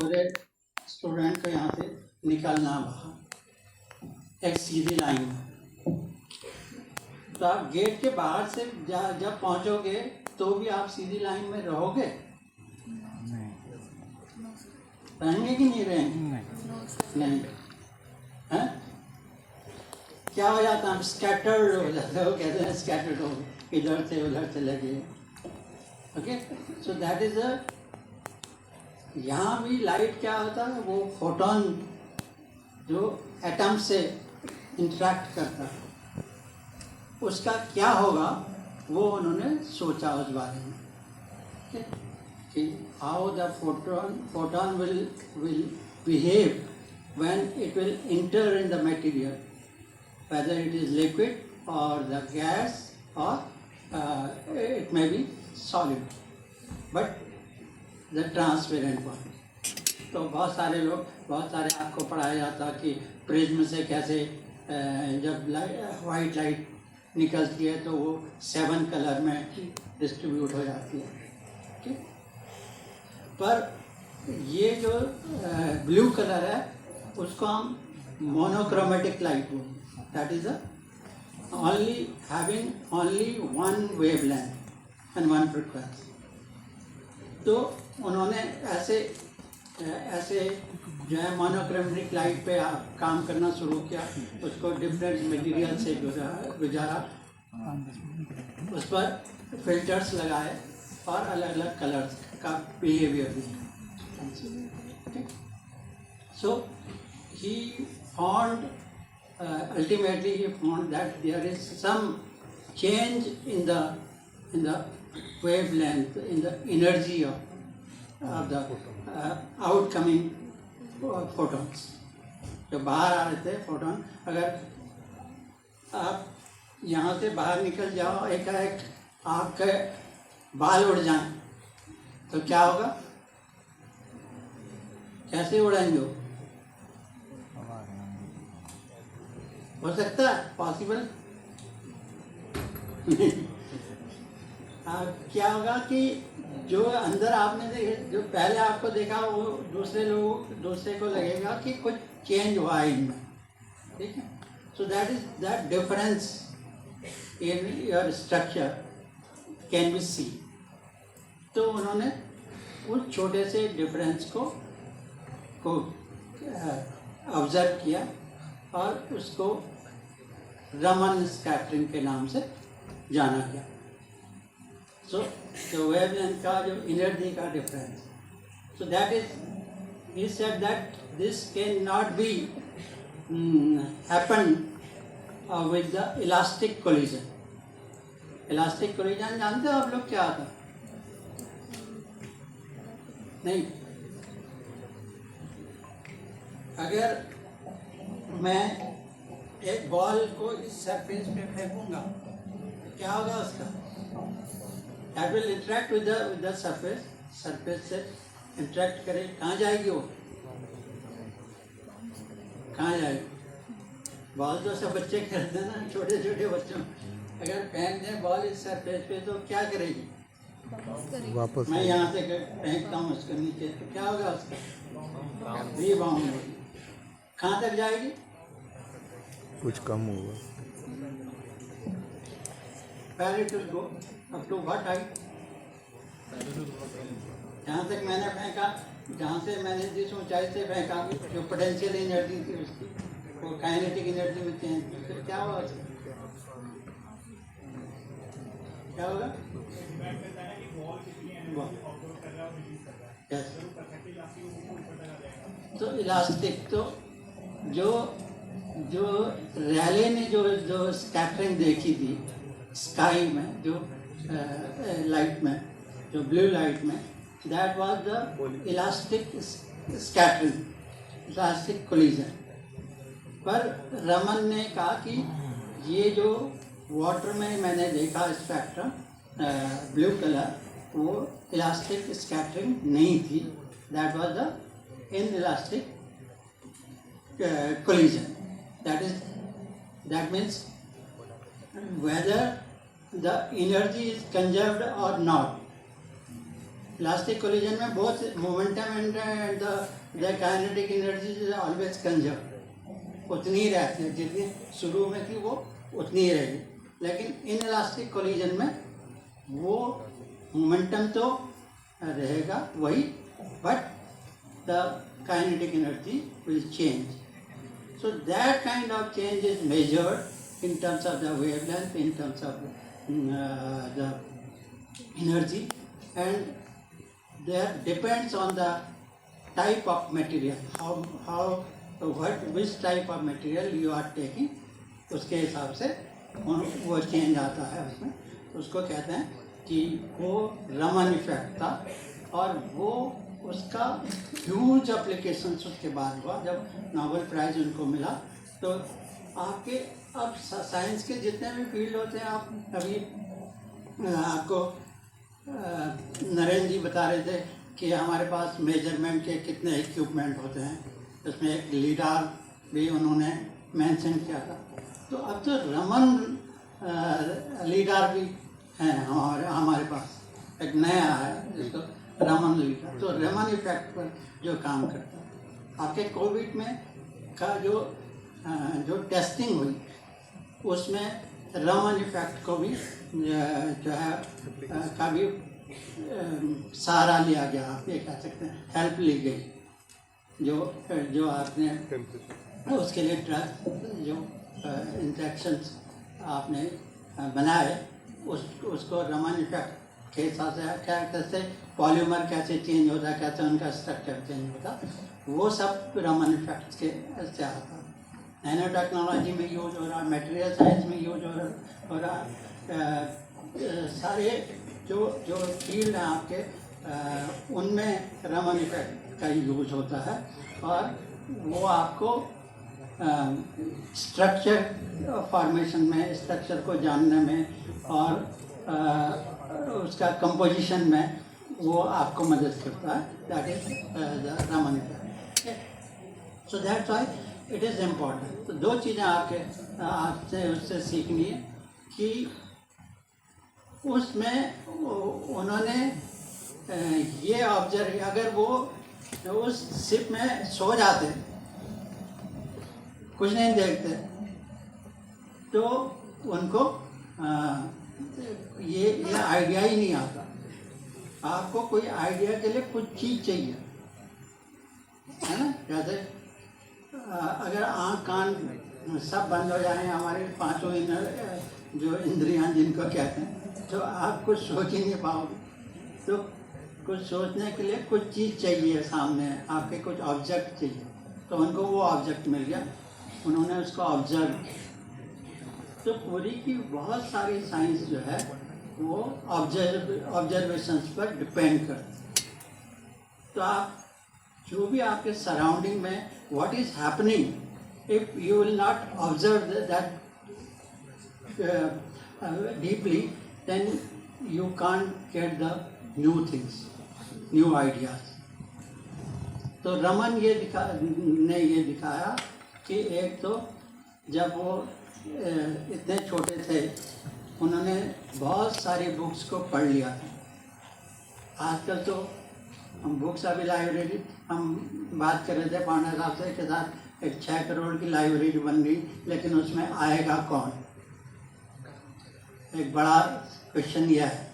पूरे स्टूडेंट को यहाँ से निकलना बाहर एक सीधी लाइन में। तो आप गेट के बाहर से जब पहुँचोगे तो भी आप सीधी लाइन में रहोगे? रहेंगे कि नहीं रहेंगे? नहीं। हैं? क्या हो जाता है? हम स्कैटर्ड हो जाते हैं, वो कहते हैं स्कैटर्ड हो, इधर से उधर चले गए। Okay, so that is a, यहाँ भी लाइट क्या होता है, वो फोटोन जो एटम से इंटरेक्ट करता है, उसका क्या होगा वो उन्होंने सोचा उस बारे में कि how the photon will behave when it will enter in the material, whether it is liquid or the gas or it may be solid, but the transparent one. तो बहुत सारे आपको पढ़ाया जाता कि प्रिज्म से कैसे जब वाइट लाइट निकलती है तो वो 7 कलर में डिस्ट्रीब्यूट हो जाती है। ठीक, पर ये जो ब्लू कलर है उसको हम मोनोक्रोमेटिक लाइट बोलते, that is only having only one wavelength and one frequency. तो उन्होंने ऐसे जो है मोनोक्रोमेटिक लाइट पे काम करना शुरू किया, उसको डिफरेंट मटेरियल से गुजारा, उस पर फिल्टर्स लगाए और अलग अलग कलर्स का बिहेवियर दिया। सो he found ultimately he found that there is some change in the wavelength, in the energy of the outcoming photons. जो बाहर आ रहे थे फोटोन, अगर आप यहाँ से बाहर निकल जाओ, एकाएक आपके बाल उड़ जाएं तो क्या होगा? कैसे उड़ाएंगे? हो सकता है? पॉसिबल? क्या होगा कि जो अंदर आपने देखे, जो पहले आपको देखा, वो दूसरे को लगेगा कि कुछ चेंज हुआ है इनमें। ठीक है, so that difference in your structure can be see. तो उन्होंने उस छोटे से डिफरेंस को ऑब्जर्व किया और उसको रमन स्कैटरिंग के नाम से जाना गया। सो द वेवलेंथ का जो एनर्जी का difference, so that is, he said that this cannot be happen with the elastic collision. Elastic collision जानते हो आप लोग क्या आता? नहीं। अगर मैं एक बॉल को इस सरफेस पे फेंकूंगा, क्या होगा उसका? That will interact with the surface, surface से इंटरेक्ट करे, कहाँ जाएगी वो? कहाँ जाएगी? बॉल तो सब बच्चे खेलते हैं ना, छोटे छोटे बच्चों, अगर फेंक दें बॉल इस सरफेस पे तो क्या करेगी? वापस। मैं यहाँ से फेंकता हूँ उसके नीचे, तो क्या होगा उसका? रीबाउंड होगी। कहाँ तक जाएगी? कुछ कम होगा। Where it will go? Up to what height? जहाँ तक मैंने फेंका, जहाँ से मैंने जिस ऊंचाई से फेंका, जो पोटेंशियल एनर्जी थी उसकी, वो काइनेटिक एनर्जी में चेंज, फिर क्या होगा? क्या होगा? तो इलास्टिक, तो जो रैले ने जो स्कैटरिंग देखी थी स्काई में, जो लाइट में, जो ब्लू लाइट में, that was the elastic scattering, elastic collision. पर रमन ने कहा कि ये जो वाटर में मैंने देखा स्पेक्ट्रम ब्लू कलर, वो इलास्टिक स्कैटरिंग नहीं थी, that was the inelastic collision. That means whether the energy is conserved or not, elastic collision में both momentum and the kinetic energy is always conserve, उतनी ही रहती है जितनी शुरू में थी वो उतनी ही रहेगी। लेकिन इन इलास्टिक कोलिजन में वो मोमेंटम तो रहेगा वही, but the kinetic energy will change. So that kind of change is measured in terms of the wavelength, in terms of the energy, and that depends on the type of material, which type of material you are taking, उसके हिसाब से वो change आता है उसमें। उसको कहते हैं कि वो रमन इफेक्ट था, और वो उसका ह्यूज एप्लीकेशन उसके बाद हुआ जब नोबेल प्राइज़ उनको मिला। तो आपके अब साइंस के जितने भी फील्ड होते हैं, आप अभी आपको नरेंद्र जी बता रहे थे कि हमारे पास मेजरमेंट के कितने इक्विपमेंट होते हैं, उसमें एक लीडार भी उन्होंने मेंशन किया था। तो अब तो रमन लीडार भी हैं हमारे पास, एक नया है जिसको रमन लीडर। तो रमन इफेक्ट पर जो काम करता है, आपके कोविड में का जो टेस्टिंग हुई उसमें रमन इफेक्ट को भी जो है का भी सहारा लिया गया, आप ये कह सकते हैं, हेल्प ली गई। जो आपने उसके लिए ड्रग जो इंजेक्शंस आपने बनाए उसको रमन इफेक्ट के हिसाब से क्या कैसे पॉलीमर कैसे चेंज होता है, कैसे उनका स्ट्रक्चर चेंज होता, वो सब रमन इफेक्ट्स के से आता है। नैनो टेक्नोलॉजी में यूज हो रहा, मटेरियल साइंस में यूज हो रहा, सारे जो फील्ड हैं आपके उनमें रमन इफेक्ट का यूज होता है, और वो आपको स्ट्रक्चर फॉर्मेशन में, स्ट्रक्चर को जानने में और उसका कंपोजिशन में वो आपको मदद करता है। That is the Raman effect. So that's why it is important. तो दो चीज़ें आपसे उससे सीखनी है कि उसमें उन्होंने ये ऑब्जर्व, अगर वो उस शिप में सो जाते, कुछ नहीं देखते, तो उनको ये आइडिया ही नहीं आता। आपको कोई आइडिया के लिए कुछ चीज़ चाहिए, है ना। जैसे अगर आँख कान सब बंद हो जाए, हमारे पांचों जो इंद्रियां जिनको कहते हैं, तो आप कुछ सोच ही नहीं पाओगे। तो कुछ सोचने के लिए कुछ चीज़ चाहिए सामने, आपके कुछ ऑब्जेक्ट चाहिए। तो उनको वो ऑब्जेक्ट मिल गया, उन्होंने उसको ऑब्जर्व किया। तो पूरी की बहुत सारी साइंस जो है वो ऑब्जर्वेशंस पर डिपेंड करती है। तो आप जो भी आपके सराउंडिंग में what is happening, if you will not observe that deeply, then you can't get the new things, new ideas. तो रमन ने ये दिखाया कि एक तो जब वो इतने छोटे थे, उन्होंने बहुत सारी बुक्स को पढ़ लिया था। आजकल तो हम बुक्स, अभी लाइब्रेरी हम बात कर रहे थे पांडा साहब से के साथ, एक 6 करोड़ की लाइब्रेरी बन गई, लेकिन उसमें आएगा कौन, एक बड़ा क्वेश्चन यह है।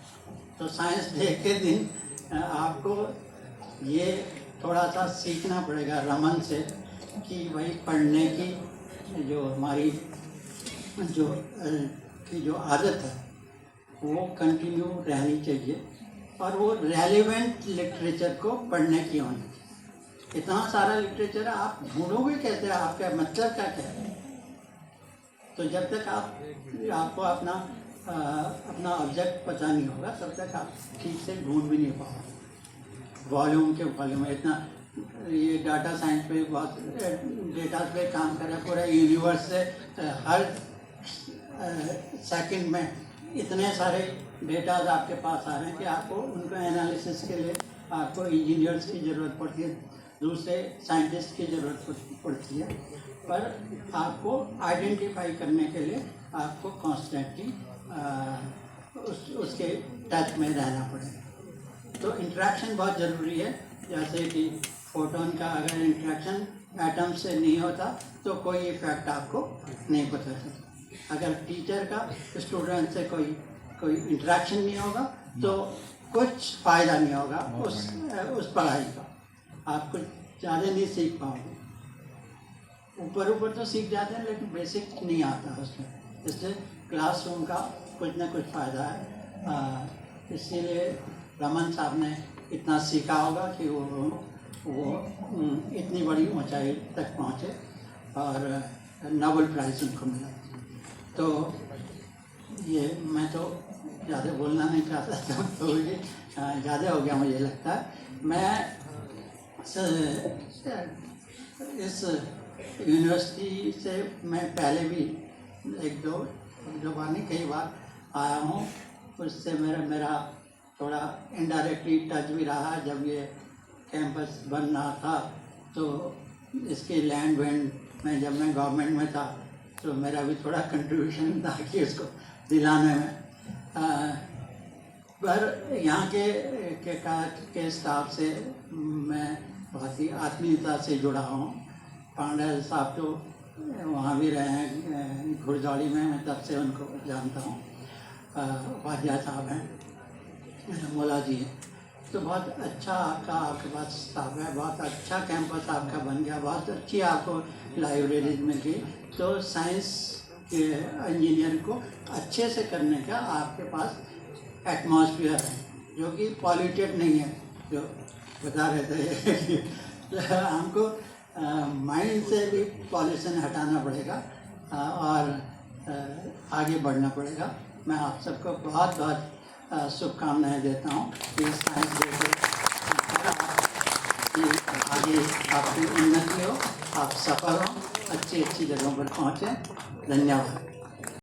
तो साइंस डे के दिन आपको ये थोड़ा सा सीखना पड़ेगा रमन से कि भाई पढ़ने की जो हमारी जो आदत है वो कंटिन्यू रहनी चाहिए, और वो रेलेवेंट लिटरेचर को पढ़ने की होनी चाहिए। इतना सारा लिटरेचर है, आप ढूंढोगे कैसे, आपका मतलब क्या है। तो जब तक आपको अपना ऑब्जेक्ट पता नहीं होगा, तब तक आप ठीक से ढूंढ भी नहीं पाओगे। वॉल्यूम इतना, ये डाटा साइंस पे बहुत डेटा पे काम कर रहा है, पूरा यूनिवर्स से हर सेकंड में इतने सारे डेटाज आपके पास आ रहे हैं कि आपको उनको एनालिसिस के लिए आपको इंजीनियर्स की ज़रूरत पड़ती है, दूसरे साइंटिस्ट की ज़रूरत पड़ती है, पर आपको आइडेंटिफाई करने के लिए आपको कॉन्स्टेंटली उसके टच में रहना पड़ेगा। तो इंटरेक्शन बहुत ज़रूरी है। जैसे कि फोटोन का अगर इंटरेक्शन एटम से नहीं होता तो कोई इफेक्ट आपको नहीं पता चलता। अगर टीचर का स्टूडेंट से कोई इंटरेक्शन नहीं होगा तो कुछ फ़ायदा नहीं होगा उस पढ़ाई का। आप कुछ ज़्यादा नहीं सीख पाओगे। ऊपर तो सीख जाते हैं लेकिन बेसिक नहीं आता उसमें। इसलिए क्लासरूम का कुछ ना कुछ फ़ायदा है। इसीलिए रमन साहब ने इतना सीखा होगा कि वो इतनी बड़ी ऊंचाई तक पहुँचे और नोबेल प्राइज़ उनको मिला। तो ये मैं तो ज़्यादा बोलना नहीं चाहता था, तो ये ज़्यादा हो गया मुझे लगता है। मैं इस यूनिवर्सिटी से मैं पहले भी एक दो बार नहीं कई बार आया हूँ। उससे मेरा थोड़ा इनडायरेक्टली टच भी रहा। जब ये कैंपस बन रहा था तो इसके लैंड वैंड में जब मैं गवर्नमेंट में था तो मेरा भी थोड़ा कंट्रीब्यूशन था कि उसको दिलाने में। पर यहाँ के स्टाफ से मैं बहुत ही आत्मीयता से जुड़ा हूँ। पांडे साहब तो वहाँ भी रहे हैं घुड़दौड़ी में, मैं तब से उनको जानता हूँ। वाजिया साहब हैं, मौला जी हैं। तो बहुत अच्छा आपके पास स्टाफ है, बहुत अच्छा कैंपस आपका बन गया, बहुत अच्छी आपको लाइब्रेरीज मिल गई। तो साइंस के इंजीनियर को अच्छे से करने का आपके पास एटमॉस्फेयर है जो कि पॉल्यूटेड नहीं है, जो बता रहे थे। हमको माइंड से भी पॉल्यूशन हटाना पड़ेगा और आगे बढ़ना पड़ेगा। मैं आप सबको बहुत बहुत शुभकामनाएं देता हूँ कि साइंस डे कि आगे आपकी उन्नति हो, आप सफल हो, अच्छी जगहों पर पहुँचें। धन्यवाद।